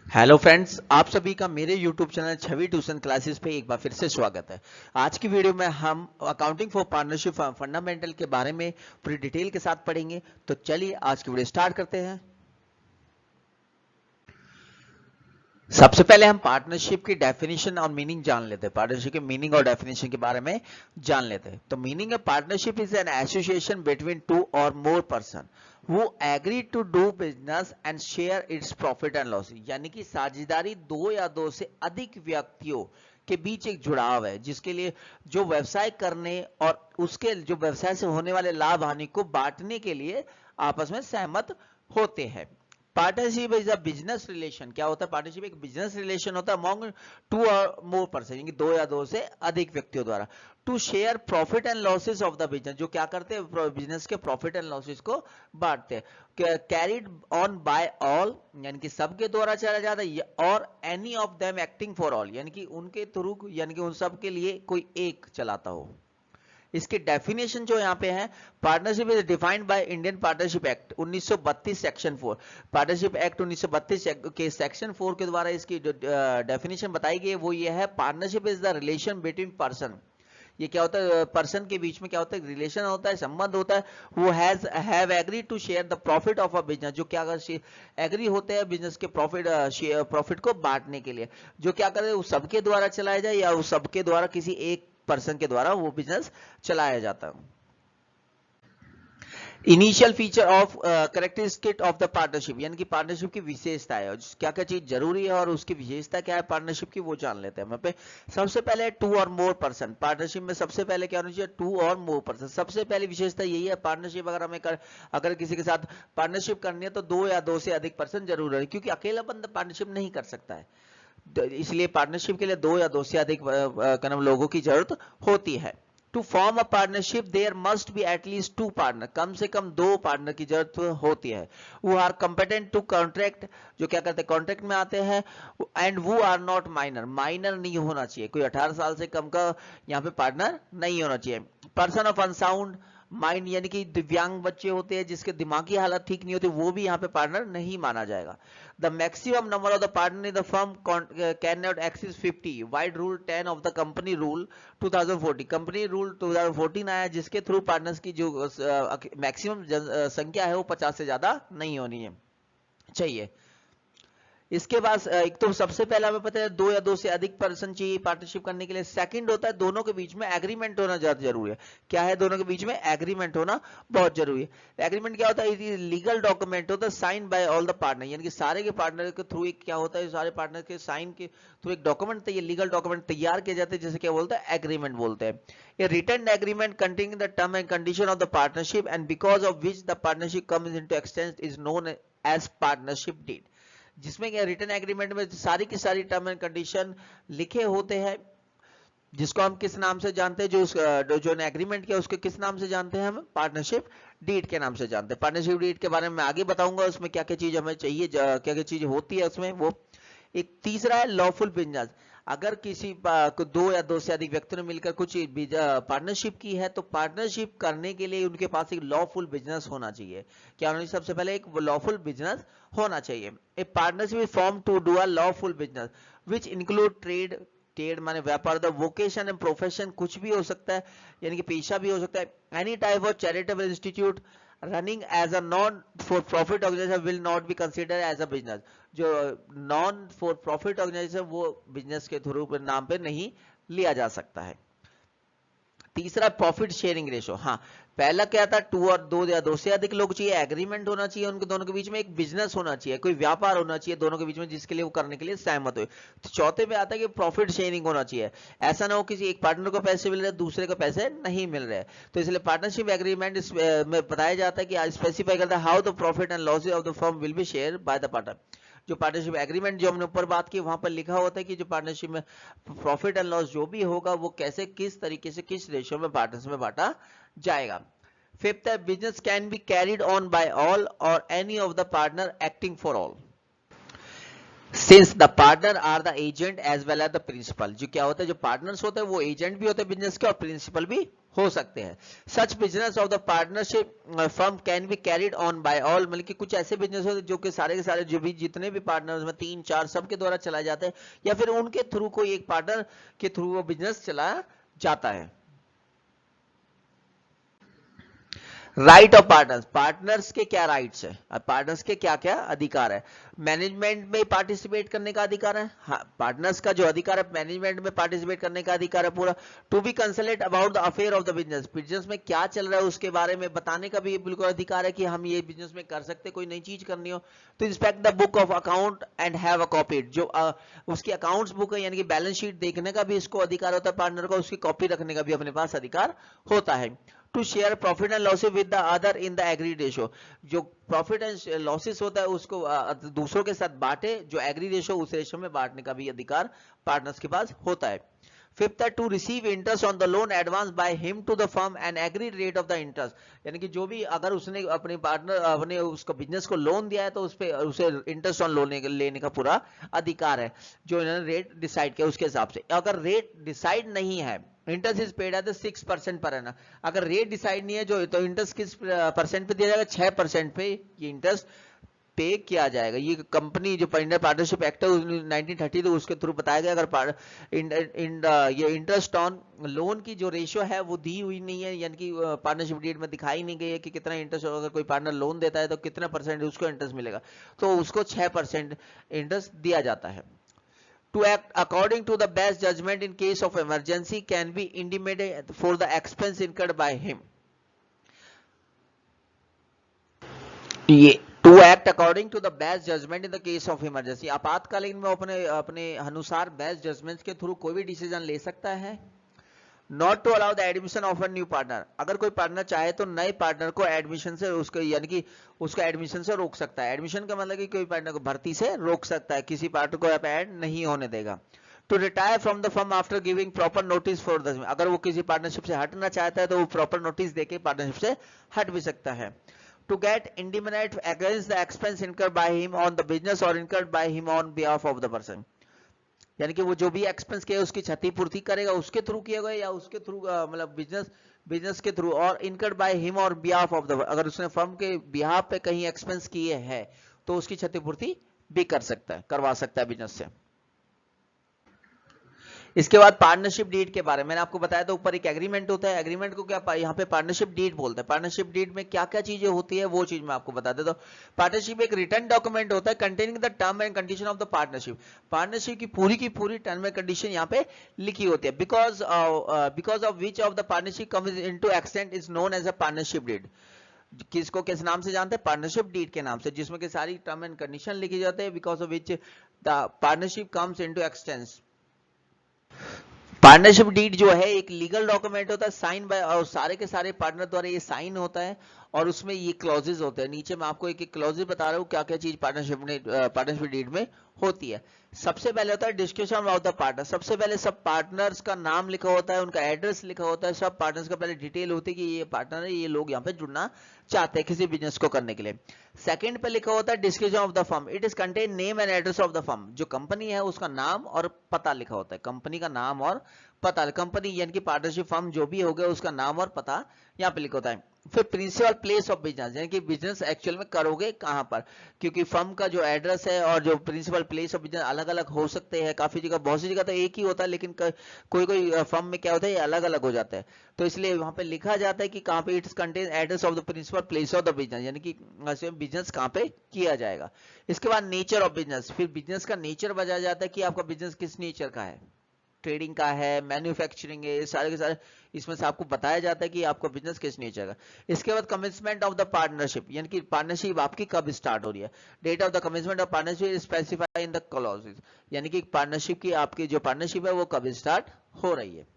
Hello friends, आप सभी का मेरे यूट्यूब चैनल छवि ट्यूशन क्लासेस पे एक बार फिर से स्वागत है। आज की वीडियो में हम अकाउंटिंग फॉर पार्टनरशिप फंडामेंटल के बारे में पूरी डिटेल के साथ पढ़ेंगे। तो चलिए आज की वीडियो स्टार्ट करते हैं। सबसे पहले हम पार्टनरशिप की डेफिनेशन और मीनिंग जान लेते हैं। पार्टनरशिप के मीनिंग और डेफिनेशन के बारे में जान लेते हैं। तो मीनिंग है, partnership is an association between two or more person who agree to do business and share its profit and loss. यानी कि साझेदारी दो या दो से अधिक व्यक्तियों के बीच एक जुड़ाव है, जिसके लिए जो व्यवसाय करने और उसके जो व्यवसाय से होने वाले लाभ हानि को बांटने के लिए आपस में सहमत होते हैं। Partnership is a business relation. क्या होता है? पार्टनरशिप एक बिजनेस रिलेशन होता है among to or more person, यानी दो या दो से अधिक व्यक्तियों द्वारा to share profit and losses of the business. जो क्या करते हैं? बिजनेस के प्रॉफिट एंड लॉसेस को बांटते हैं। कैरिड ऑन बाय ऑल, यानी कि सबके द्वारा चला जाता है, और any of them acting for all, यानी कि उनके थ्रू, यानी कि उन सब के लिए कोई एक चलाता हो। इसकी डेफिनेशन जो यहाँ पे है, partnership is defined by Indian partnership act 1932 section 4। Partnership act 1932 के सेक्शन 4 के द्वारा इसकी जो डेफिनेशन बताई गई है वो ये है, partnership is the relation between person. ये क्या होता है? पर्सन के बीच में क्या होता है? रिलेशन होता है, संबंध होता है। Who have agree to share the profit of a business, जो क्या अगर एग्री होते हैं बिजनेस के प्रॉफिट को बांटने के लिए। जो क्या करे? उस सबके द्वारा चलाया जाए या उस सबके द्वारा किसी एक पर्सन के द्वारा वो बिजनेस चलाया जाता है। Initial feature of characteristic of the partnership, यानी कि पार्टनरशिप की विशेषता है, क्या क्या चीज जरूरी है और उसकी विशेषता क्या है पार्टनरशिप की, वो जान लेते हैं हम पे। सबसे पहले to or more person. Partnership में सबसे पहले क्या होना चाहिए? To or more person. सबसे पहली विशेषता यही है, पार्टनरशिप अगर अगर किसी के साथ पार्टनरशिप करनी है तो दो या दो से अधिक पर्सन जरूर है, क्योंकि अकेला बंदा पार्टनरशिप नहीं कर सकता है। इसलिए पार्टनरशिप के लिए दो या दो से अधिक लोगों की जरूरत होती है। To form a partnership there must be at least two partner, कम से कम दो पार्टनर की जरूरत होती है। वो आर कंपेटेंट टू कॉन्ट्रैक्ट, जो क्या करते हैं? कॉन्ट्रैक्ट में आते हैं। एंड वो आर नॉट माइनर, माइनर नहीं होना चाहिए, कोई 18 साल से कम का यहाँ पे पार्टनर नहीं होना चाहिए। पर्सन ऑफ अनसाउंड माइंड, यानी कि दिव्यांग बच्चे होते हैं जिसके दिमागी हालत ठीक नहीं होती, वो भी यहाँ पे पार्टनर नहीं माना जाएगा। The maximum number of the partner in the firm can not exceed 50। Wide rule 10 of the company rule 2014। Company rule 2014 आया, जिसके थ्रू पार्टनर्स की जो मैक्सिमम संख्या है वो 50 से ज्यादा नहीं होनी है चाहिए। इसके बाद एक तो सबसे पहला हमें पता है दो या दो से अधिक पर्सन चाहिए पार्टनरशिप करने के लिए। सेकंड होता है दोनों के बीच में एग्रीमेंट होना ज्यादा जरूरी है। क्या है? दोनों के बीच में एग्रीमेंट होना बहुत जरूरी है। एग्रीमेंट क्या होता है? लीगल डॉक्यूमेंट होता है sign by all the partner, यानी कि सारे के पार्टनर के थ्रू एक क्या होता है? सारे पार्टनर के साइन के थ्रू एक डॉक्यूमेंट, ये लीगल डॉक्यूमेंट तैयार किए जाते हैं, जैसे क्या बोलते हैं? एग्रीमेंट बोलते हैं। ये written agreement containing the term and condition of the partnership and because of which the partnership comes into existence is known as partnership deed. जिसमें क्या रिटन एग्रीमेंट में सारी की सारी टर्म एंड कंडीशन लिखे होते हैं, जिसको हम किस नाम से जानते हैं? जो एग्रीमेंट किया उसके किस नाम से जानते हैं? हम पार्टनरशिप डीड के नाम से जानते हैं। पार्टनरशिप डीड के बारे में मैं आगे बताऊंगा, उसमें क्या क्या चीज हमें चाहिए, क्या क्या चीज होती है उसमें वो। एक तीसरा है लॉफुल बिजनेस। अगर किसी दो या दो से अधिक व्यक्तियों ने मिलकर कुछ पार्टनरशिप की है तो पार्टनरशिप करने के लिए उनके पास एक लॉफुल बिजनेस होना चाहिए। क्या होना चाहिए? सबसे पहले एक लॉफुल बिजनेस होना चाहिए। A partnership is form to do a lawful business which include trade. Trade माने व्यापार, द वोकेशन एंड प्रोफेशन, कुछ भी हो सकता है, यानी कि पेशा भी हो सकता है। Any type of charitable institute running as a non for profit organisation will not be consider as a business. जो नॉन फॉर प्रॉफिट ऑर्गेनाइजेशन वो बिजनेस के थ्रू नाम पे नहीं लिया जा सकता है। तीसरा प्रॉफिट शेयरिंग रेशो। हाँ, पहला क्या था? टू और दो या दो से अधिक लोग चाहिए, एग्रीमेंट होना चाहिए उनके दोनों के बीच में, एक बिजनेस होना चाहिए, कोई व्यापार होना चाहिए दोनों के बीच में, जिसके लिए वो करने के लिए सहमत हुए। तो चौथे पे आता है कि प्रॉफिट शेयरिंग होना चाहिए। ऐसा ना हो किसी एक पार्टनर को पैसे मिल रहे दूसरे को पैसे नहीं मिल रहे। तो इसलिए पार्टनरशिप एग्रीमेंट में बताया जाता है कि स्पेसिफाई करता है how the profit and losses of the firm will be share bye the partner. जो पार्टनरशिप एग्रीमेंट जो हमने ऊपर बात की वहां पर लिखा होता है कि जो पार्टनरशिप में प्रॉफिट एंड लॉस जो भी होगा वो कैसे, किस तरीके से, किस रेशियो में पार्टनरशिप में बांटा जाएगा। फिफ्थ है business can be carried on by all or any of the partner acting for all since the partner are the agent as well as the principal. जो क्या होता है? जो पार्टनर्स होते हैं वो एजेंट भी होते हैं बिजनेस के और प्रिंसिपल भी हो सकते हैं। Such business of the partnership firm can be carried on by all, मतलब कि कुछ ऐसे बिजनेस होते हैं जो कि सारे के सारे जो भी जितने भी पार्टनर्स में 3-4 सबके द्वारा चलाए जाते हैं, या फिर उनके थ्रू कोई एक पार्टनर के थ्रू वो बिजनेस चलाया जाता है। राइट ऑफ पार्टनर्स, पार्टनर्स के क्या राइट्स है, पार्टनर्स के क्या क्या अधिकार है। मैनेजमेंट में पार्टिसिपेट करने का अधिकार है, हाँ, पार्टनर्स का जो अधिकार है मैनेजमेंट में पार्टिसिपेट करने का अधिकार है पूरा। To be consulted about the affair of the business, business में क्या चल रहा है उसके बारे में बताने का भी बिल्कुल अधिकार है कि हम ये बिजनेस में कर सकते, कोई नई चीज करनी हो तो inspect the book of account and have a copy, जो उसकी अकाउंट्स बुक है यानी कि बैलेंस शीट देखने का भी इसको अधिकार होता है पार्टनर को, उसकी कॉपी रखने का भी अपने पास अधिकार होता है। To share profit and losses with the other in the agree ratio, जो प्रॉफिट एंड लॉसेस होता है उसको दूसरों के साथ बांटे, जो एग्री रेशो उस रेशो में बांटने का भी अधिकार पार्टनर्स के पास होता है। फिफ्थ है to receive interest on the loan advance by him to the firm and agreed rate of the interest, यानी कि जो भी अगर उसने अपने पार्टनर अपने उसको बिजनेस को लोन दिया है तो उस पे उसे इंटरेस्ट ऑन लोन लेने का पूरा अधिकार है, जो इन्होंने रेट डिसाइड किया उसके हिसाब से। अगर रेट डिसाइड नहीं है, interest is paid eight 6% per annum, अगर रेट डिसाइड नहीं है जो तो इंटरेस्ट किस परसेंट पे दिया जाएगा, 6% पे ये इंटरेस्ट पे किया जाएगा। ये कंपनी जो इंडियन पार्टनरशिप एक्ट है 1930 तो उसके थ्रू बताया गया, अगर ये इंटरेस्ट ऑन लोन की जो रेशियो है वो दी हुई नहीं है, यानी कि पार्टनरशिप डीड में दिखाई नहीं गई है कि कितना इंटरेस्ट, अगर कोई पार्टनर लोन देता है तो कितना परसेंट उसको इंटरेस्ट मिलेगा, तो उसको 6% इंटरेस्ट दिया जाता है। To act according to the best judgment in case of emergency can be indemnified for the expense incurred by him. ये to act according to the best judgment in the case of emergency, आपातकालीन में अपने अपने अनुसार best judgement के through कोई भी decision ले सकता है। Not to allow the admission of a new partner, अगर कोई पार्टनर चाहे तो नए पार्टनर को एडमिशन से उसको यानी कि उसको एडमिशन से रोक सकता है। एडमिशन का मतलब कि कोई पार्टनर को भर्ती से रोक सकता है, किसी पार्टनर को ऐड नहीं होने देगा। To retire from the firm after giving proper notice for the, अगर वो किसी पार्टनरशिप से हटना चाहता है तो वो प्रॉपर नोटिस देके पार्टनरशिप से हट भी सकता है। To get indemnified against the expense incurred by him on the business or incurred by him on behalf of the person, यानी कि वो जो भी एक्सपेंस किया उसकी क्षतिपूर्ति करेगा, उसके थ्रू किया गया या उसके थ्रू मतलब बिजनेस के थ्रू, और इनकर्ड बाय हिम और बिहाफ ऑफ द, अगर उसने फर्म के बिहाफ पे कहीं एक्सपेंस किए हैं तो उसकी क्षतिपूर्ति भी कर सकता है, करवा सकता है बिजनेस से। इसके बाद पार्टनरशिप डीड के बारे में मैंने आपको बताया था, ऊपर एक एग्रीमेंट होता है, एग्रीमेंट को क्या यहाँ पे पार्टनरशिप डीड बोलते हैं। पार्टनरशिप डीड में क्या क्या चीजें होती है वो चीज मैं आपको बता देता हूँ। पार्टनरशिप एक रिटर्न डॉक्यूमेंट होता है containing the term and condition of the partnership, partnership की पूरी टर्म एंड कंडीशन यहाँ पे लिखी होती है। Because of which of the partnership comes into extent is known as a partnership deed, किसको किस नाम से जानते हैं, पार्टनरशिप डीड के नाम से, जिसमें कि सारी टर्म एंड कंडीशन लिखी जाती है। Because of which the partnership comes into existence, partnership deed जो है एक लीगल डॉक्यूमेंट होता है, साइन बाय और सारे के सारे पार्टनर द्वारा ये साइन होता है, और उसमें ये क्लॉजेज होते हैं। नीचे मैं आपको एक एक क्लॉजेज बता रहा हूँ क्या क्या चीज पार्टनरशिप डीड में होती है। सबसे पहले होता है डिस्क्रिप्शन ऑफ द पार्टनर, सबसे पहले सब पार्टनर्स का नाम लिखा होता है, उनका एड्रेस लिखा होता है, सब पार्टनर्स का पहले डिटेल होती है कि ये पार्टनर है, ये लोग यहाँ पे जुड़ना चाहते हैं किसी बिजनेस को करने के लिए। सेकंड पे लिखा होता है description of the firm, it is contain name and address of the firm, जो कंपनी है उसका नाम और पता लिखा होता है, कंपनी का नाम और पता, कंपनी यानी कि पार्टनरशिप फर्म जो भी हो गया उसका नाम और पता यहाँ पे लिखा होता है। फिर प्रिंसिपल प्लेस ऑफ बिजनेस, यानी कि बिजनेस एक्चुअल में करोगे कहां पर, क्योंकि फर्म का जो एड्रेस है और जो प्रिंसिपल प्लेस ऑफ बिजनेस अलग अलग हो सकते हैं, काफी जगह बहुत सी जगह तो एक ही होता है, लेकिन कोई कोई फर्म में क्या होता है ये अलग अलग हो जाता है, तो इसलिए वहां पे लिखा जाता है कि कहां पे its contain address of the principal place of the business, यानी कि बिजनेस कहां पे किया जाएगा। इसके बाद नेचर ऑफ बिजनेस, फिर बिजनेस का नेचर बताया जाता है कि आपका बिजनेस किस नेचर का है, ट्रेडिंग का है, मैन्युफैक्चरिंग है, सारे के सारे इसमें से आपको बताया जाता है कि आपका बिजनेस किस नेचर का। इसके बाद कमिटमेंट ऑफ द पार्टनरशिप, यानी कि पार्टनरशिप आपकी कब स्टार्ट हो रही है, date of the commitment of partnership specify in the clauses, यानी कि पार्टनरशिप की आपकी जो पार्टनरशिप है वो कब स्टार्ट हो रही है।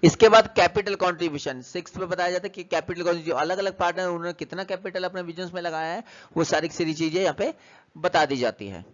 इसके बाद कैपिटल कंट्रीब्यूशन, 6 पे बताया जाता है कि कैपिटल जो अलग अलग पार्टनर उन्होंने कितना कैपिटल अपने बिजनेस में लगाया है, वो सारी सारी चीजें यहाँ पे बता दी जाती है।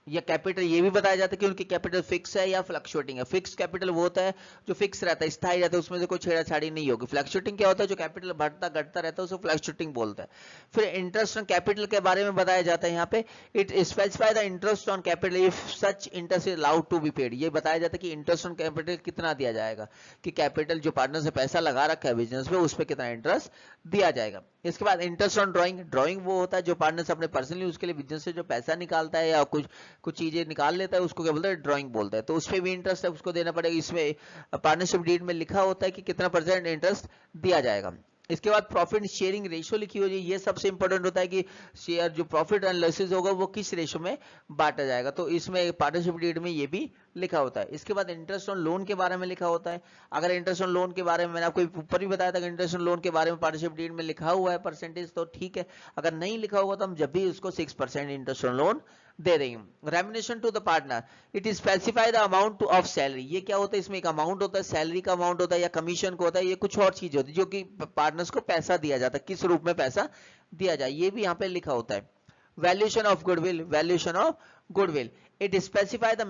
या कैपिटल ये भी बताया जाता है कि उनकी कैपिटल फिक्स है या फ्लक्चुएटिंग है। फिक्स कैपिटल वो होता है जो फिक्स रहता है, स्थायी रहता है, उसमें से कोई छेड़छाड़ी नहीं होगी। फ्लक्चुएटिंग क्या होता है, जो कैपिटल बढ़ता घटता रहता है, उसे फ्लक्चुएटिंग बोलते हैं। फिर इंटरेस्ट ऑन कैपिटल के बारे में बताया जाता है यहाँ पे, it specify the interest on capital if such interest is allowed to be paid. ये बताया जाता है कि इंटरेस्ट ऑन कैपिटल कितना दिया जाएगा, कि कैपिटल जो पार्टनर से पैसा लगा रखा है बिजनेस में, उस पर कितना इंटरेस्ट दिया जाएगा। इसके बाद इंटरेस्ट ऑन ड्राइंग, ड्राइंग वो होता है जो पार्टनर से अपने पर्सनली उसके लिए बिजनेस से जो पैसा निकालता है या कुछ कुछ चीजें निकाल लेता है, उसको क्या बोलते हैं, ड्राइंग बोलता है। तो उस पर भी इंटरेस्ट है, उसको देना पड़ेगा। इसमें पार्टनरशिप डीड में लिखा होता है कि कितना % इंटरेस्ट दिया जाएगा। इसके बाद प्रॉफिट शेयरिंग रेशियो लिखी हो जाए, ये सबसे इंपॉर्टेंट होता है कि शेयर जो प्रॉफिट एंड लॉसेस होगा वो किस रेशियो में बांटा जाएगा, तो इसमें पार्टनरशिप डीड में ये भी लिखा होता है। इसके बाद इंटरेस्ट ऑन लोन के बारे में लिखा होता है। अगर इंटरेस्ट ऑन लोन के बारे में मैंने आपको ऊपर भी बताया था कि इंटरेस्ट ऑन लोन के बारे में पार्टनरशिप डीड में लिखा हुआ है परसेंटेज, तो ठीक है। अगर नहीं लिखा होगा तो हम जब भी उसको 6% इंटरेस्ट ऑन लोन दे देंगे। Remuneration to the partner, it is specify the amount of salary. ये क्या होता है, इसमें एक अमाउंट होता है, सैलरी का अमाउंट होता है या कमीशन को होता है, ये कुछ और चीज होती है जो कि पार्टनर्स को पैसा दिया जाता है, किस रूप में पैसा दिया जाए, ये भी यहाँ पे लिखा होता है। Valuation of goodwill, valuation of goodwill, it specify the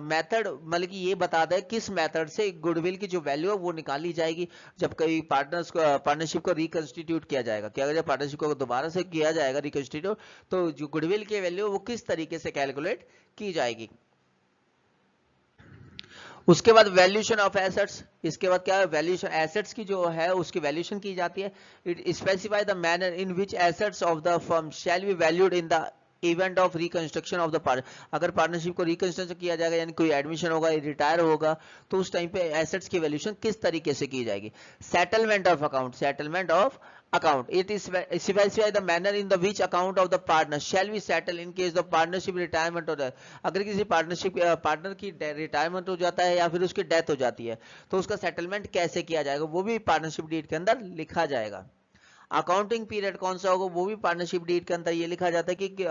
method, मतलब कि ये बता दे किस मेथड से गुडविल की जो वैल्यू है वो निकाली जाएगी जब कभी पार्टनरशिप को रिकंस्टिट्यूट किया जाएगा। क्या अगर पार्टनरशिप को दोबारा से किया जाएगा रिकंस्टिट्यूट, तो जो गुडविल की वैल्यू वो किस तरीके से कैलकुलेट की जाएगी। उसके बाद वैल्यूएशन ऑफ एसेट्स, इसके बाद क्या है, वैल्यूएशन एसेट्स की जो है उसकी वैल्यूएशन की जाती है। It specify the manner in which assets of the firm shall be valued in the event of reconstruction of the part. अगर पार्टनरशिप को रिकंस्ट्रक्शन किया जाएगा, यानी कोई एडमिशन होगा, रिटायर होगा, तो उस टाइम पे एसेट्स की वैल्यूएशन किस तरीके से की जाएगी। Settlement of account, settlement of account, it is specify the manner in the which account of the partner shall be settled in case of partnership retirement or death। अगर किसी partner की retirement हो जाता है या फिर उसकी डेथ हो जाती है, तो उसका सेटलमेंट कैसे किया जाएगा वो भी पार्टनरशिप डीड के अंदर लिखा जाएगा। अकाउंटिंग पीरियड कौन सा होगा वो भी पार्टनरशिप डीड के अंदर ये लिखा जाता है कि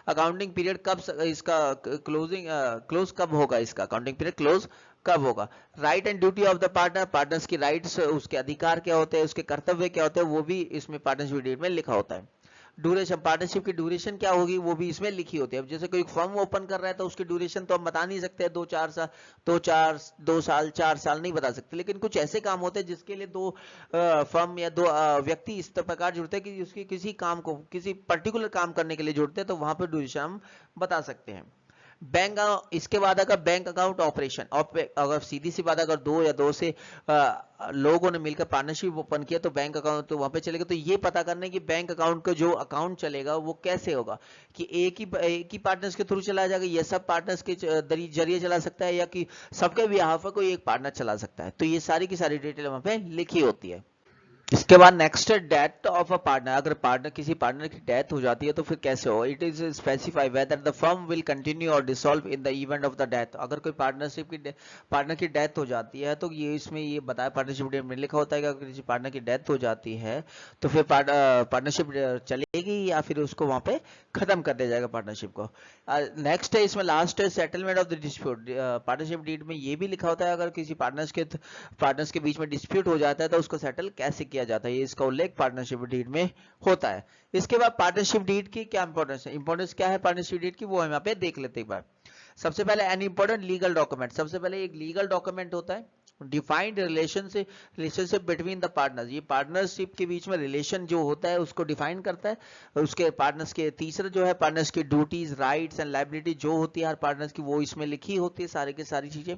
अकाउंटिंग पीरियड कब इसका क्लोज कब होगा, इसका अकाउंटिंग पीरियड क्लोज कब होगा। Right and duty of the partner, partners की राइट्स, उसके अधिकार क्या होते हैं, उसके कर्तव्य क्या होते हैं, वो भी इसमें पार्टनरशिप डीड में लिखा होता है। ड्यूरेशन, पार्टनरशिप की ड्यूरेशन क्या होगी वो भी इसमें लिखी होती है। अब जैसे कोई फर्म ओपन कर रहा है तो उसकी ड्यूरेशन तो हम बता नहीं सकते, 2 साल 4 साल नहीं बता सकते, लेकिन कुछ ऐसे काम होते हैं जिसके लिए दो फर्म या दो व्यक्ति इस प्रकार जुड़ते हैं कि उसकी किसी काम को किसी पर्टिकुलर काम करने के लिए जुड़ते हैं, तो वहां पर ड्यूरेशन हम बता सकते हैं। बैंक, इसके बाद अगर बैंक अकाउंट ऑपरेशन, अगर सीधी सी बात, अगर 2 या 2 से लोगों ने मिलकर पार्टनरशिप ओपन किया तो बैंक अकाउंट तो वहां पे चलेगा। तो ये पता करने की बैंक अकाउंट का जो अकाउंट चलेगा वो कैसे होगा, कि एक ही पार्टनर्स के थ्रू चला जाएगा, या सब पार्टनर्स के जरिए चला सकता है, या कि सबके बिहाफ पर कोई एक पार्टनर चला सकता है। तो ये सारी की सारी डिटेल वहां पे लिखी होती है। इसके बाद नेक्स्ट है डेथ ऑफ अ पार्टनर। अगर किसी पार्टनर की डेथ हो जाती है तो फिर कैसे हो। It is specify whether the firm will continue or dissolve in the event of the death. अगर कोई पार्टनर की डेथ हो जाती है तो ये इसमें ये बताया, पार्टनरशिप में लिखा होता है कि अगर किसी पार्टनर की डेथ हो जाती है तो फिर पार्टनरशिप चलेगी या फिर उसको वहां पे खत्म कर दिया जाएगा पार्टनरशिप को। नेक्स्ट है इसमें लास्ट है settlement of the dispute. Partnership deed में ये भी लिखा होता है अगर किसी पार्टनर्स के बीच में डिस्प्यूट हो जाता है तो उसको सेटल कैसे किया जाता है, ये इसका उल्लेख पार्टनरशिप डीड में होता है। इसके बाद पार्टनरशिप डीड की क्या इंपॉर्टेंस है, इंपॉर्टेंस क्या है पार्टनरशिप डीड की, वो हम यहाँ पे देख लेते हैं एक बार। सबसे पहले एन इंपॉर्टेंट लीगल डॉक्यूमेंट, सबसे पहले एक लीगल डॉक्यूमेंट होता है। Defined relationship between the partners, ये पार्टनरशिप के बीच में रिलेशन जो होता है उसको डिफाइन करता है। उसके पार्टनर्स के तीसरा जो है पार्टनर्स की ड्यूटीज, राइट्स एंड लायबिलिटी जो होती है हर पार्टनर्स की, वो इसमें लिखी होती है सारी की सारी चीजें।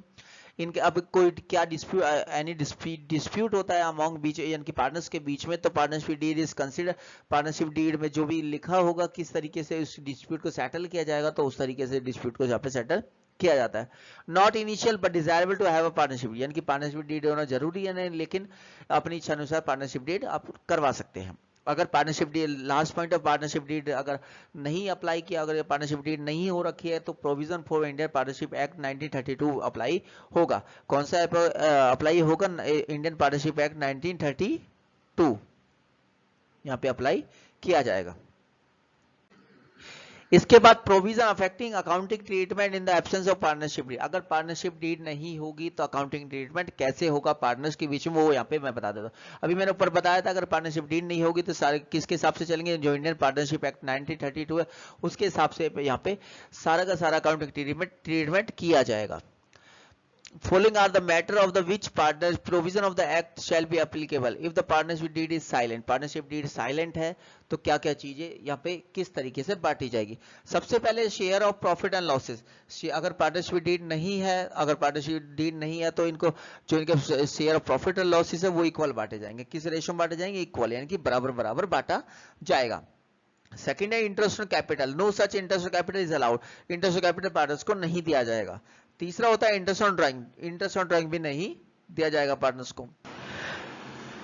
इनके अब कोई क्या डिस्प्यूट होता है अमॉन्ग बीच यानी कि पार्टनर्स के बीच में, तो partnership deed is consider, partnership deed में जो भी लिखा होगा किस तरीके से उस डिस्प्यूट को सेटल किया जाएगा, तो उस तरीके से डिस्प्यूट को यहाँ पे सेटल किया जाता है। Not initial but desirable to have a partnership, यानी कि पार्टनरशिप डीड होना जरूरी है नहीं, लेकिन अपनी इच्छा अनुसार पार्टनरशिप डीड आप करवा सकते हैं। अगर partnership deed, last point of partnership deed अगर नहीं अप्लाई किया, अगर पार्टनरशिप डीड नहीं हो रखी है तो provision for Indian partnership act 1932 apply होगा। कौन सा अप्लाई होगा, इंडियन पार्टनरशिप एक्ट 1932 यहाँ पे अप्लाई किया जाएगा। इसके बाद provision affecting accounting treatment in the absence of partnership deed. अगर पार्टनरशिप डीड नहीं होगी तो अकाउंटिंग ट्रीटमेंट कैसे होगा पार्टनर्स के बीच में, वो यहाँ पे मैं बता देता हूँ। अभी मैंने ऊपर बताया था अगर पार्टनरशिप डीड नहीं होगी तो सारे किसके हिसाब से चलेंगे, जो इंडियन पार्टनरशिप एक्ट 1932 है उसके हिसाब से यहाँ पे सारा का सारा अकाउंटिंग ट्रीटमेंट किया जाएगा। Following are the matter of the which partners provision of the act shall be applicable if the partnership deed is silent। Partnership deed silent है तो क्या क्या चीजें यहाँ पे किस तरीके से बांटी जाएगी। सबसे पहले share of profit and losses. अगर पार्टनरशिप डीड नहीं है, अगर पार्टनरशिप डीड नहीं है तो इनको जो इनके share of profit and losses है वो इक्वल बांटे जाएंगे। किस रेशो में बांटे जाएंगे, इक्वल, यानी कि बराबर बराबर बांटा जाएगा। सेकेंड है interest on capital, no such interest on capital is allowed. Interest on capital partners को नहीं दिया जाएगा। तीसरा होता है interest on drawing, interest on drawing भी नहीं दिया जाएगा पार्टनर्स को।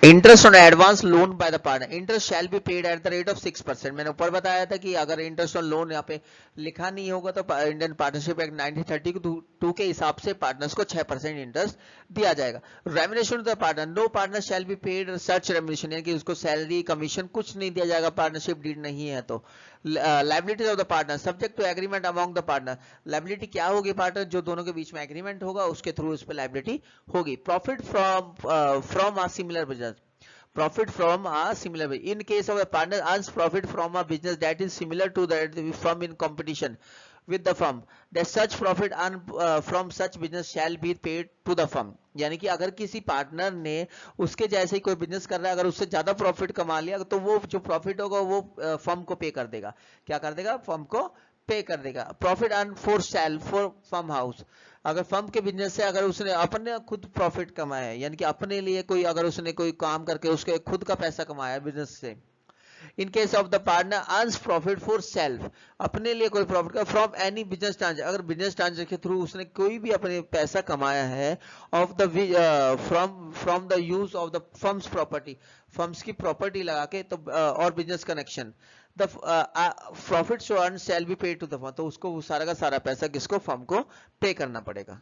Interest on advance loan by the partner, interest shall be paid at the rate of 6%। मैंने ऊपर बताया था कि अगर इंटरेस्ट ऑन लोन यहाँ पे लिखा नहीं होगा तो इंडियन पार्टनरशिप एक्ट 1932 के हिसाब से पार्टनर्स को 6% इंटरेस्ट दिया जाएगा। Remuneration of the partner, no partner shall be paid such remuneration, यानी कि उसको सैलरी कमीशन कुछ नहीं दिया जाएगा पार्टनरशिप डीड नहीं है तो। Liabilities of the partner subject to agreement among the partner, liability क्या होगी पार्टनर, जो दोनों के बीच में एग्रीमेंट होगा उसके थ्रू उस पर लायबिलिटी होगी। Profit from a similar business, profit from a similar in case of a partner earns profit from a business that is similar to that firm in competition with the firm, that such profit earned from such business shall be paid to the firm। यानी कि अगर किसी partner ने उसके जैसे ही कोई business कर रहा है, अगर उससे ज्यादा प्रॉफिट कमा लिया तो वो जो प्रॉफिट होगा वो फर्म को पे कर देगा। क्या कर देगा, फर्म को पे कर देगा। Profit earn for sale for firm house, अगर फर्म के बिजनेस से अगर उसने अपने खुद प्रॉफिट कमाया है, यानी कि अपने लिए कोई अगर उसने कोई काम करके उसके खुद का पैसा कमाया है बिजनेस से। In case of the partner earns profit for self, अपने लिए कोई प्रॉफिट का फ्रॉम एनी बिजनेस ट्रांजेक्शन, अगर बिजनेस ट्रांजेक्शन के थ्रू उसने कोई भी अपने पैसा कमाया है of the from the use of the firm's property, firms की प्रॉपर्टी लगा के तो और business connection, the profit so earn shall be paid to the firm, तो उसको वो सारा का सारा पैसा किसको, फर्म को पे करना पड़ेगा।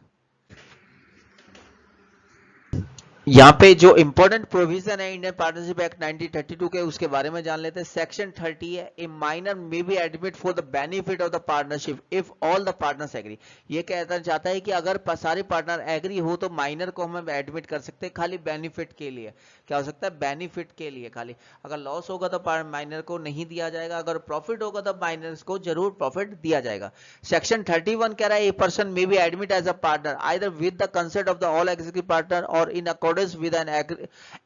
यहाँ पे जो इंपॉर्टेंट प्रोविजन है इंडियन पार्टनरशिप एक्ट 1932 के, उसके बारे में जान लेते हैं। सेक्शन 30 है, a minor may be admit for the benefit of the partnership if all the partners agree. ये कहना चाहता है कि अगर सारे पार्टनर एग्री हो तो माइनर को हम एडमिट कर सकते हैं खाली बेनिफिट के लिए। क्या हो सकता है, बेनिफिट के लिए खाली। अगर लॉस होगा तो माइनर को नहीं दिया जाएगा, अगर प्रॉफिट होगा तो माइनर्स को जरूर प्रॉफिट दिया जाएगा। सेक्शन 31 कह रहा है a person may be admit as a partner either with the consent of the all executive partner और in with an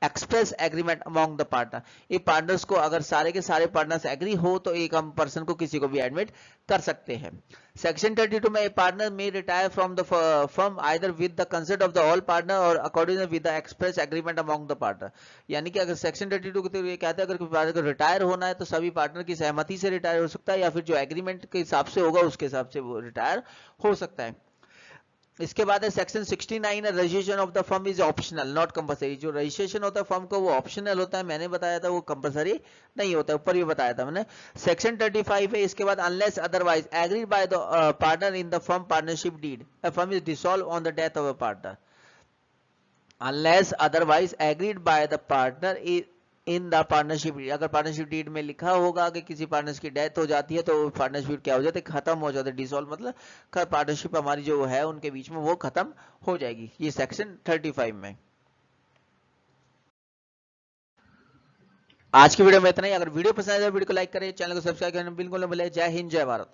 express agreement among the partner। ये पार्टनर्स को अगर सारे के सारे पार्टनर्स एग्री हो तो एक हम पर्सन को किसी को भी एडमिट कर सकते हैं। सेक्शन 32 में पार्टनर में retire from the firm either with the consent of the all partner or according with the express agreement among the partner. यानी कि अगर सेक्शन 32 के ये कहते हैं अगर पार्टनर को रिटायर होना है तो सभी पार्टनर की सहमति से रिटायर हो सकता है या फिर जो एग्रीमेंट के हिसाब से होगा उसके हिसाब से वो रिटायर हो सकता है। इसके बाद है सेक्शन 69 है, registration of the firm is optional not compulsory. जो रजिस्ट्रेशन होता है फर्म का वो ऑप्शनल होता है, मैंने बताया था वो कंपलसरी नहीं होता है, ऊपर भी बताया था मैंने। सेक्शन 35 है, इसके बाद unless otherwise agreed by the partner in the firm partnership deed a firm is dissolve on the death of a partner, unless otherwise agreed by the partner in the partnership deed. अगर partnership deed में लिखा होगा कि किसी partner की death हो जाती है तो पार्टनरशिप क्या हो जाती है, खत्म हो जाता है। डिसॉल्व मतलब पार्टनरशिप हमारी जो है उनके बीच में वो खत्म हो जाएगी। ये सेक्शन 35 में। आज की वीडियो में इतना ही। अगर वीडियो पसंद आए तो वीडियो को लाइक करें, चैनल को सब्सक्राइब करना बिल्कुल न भूलें। जय हिंद, जय भारत।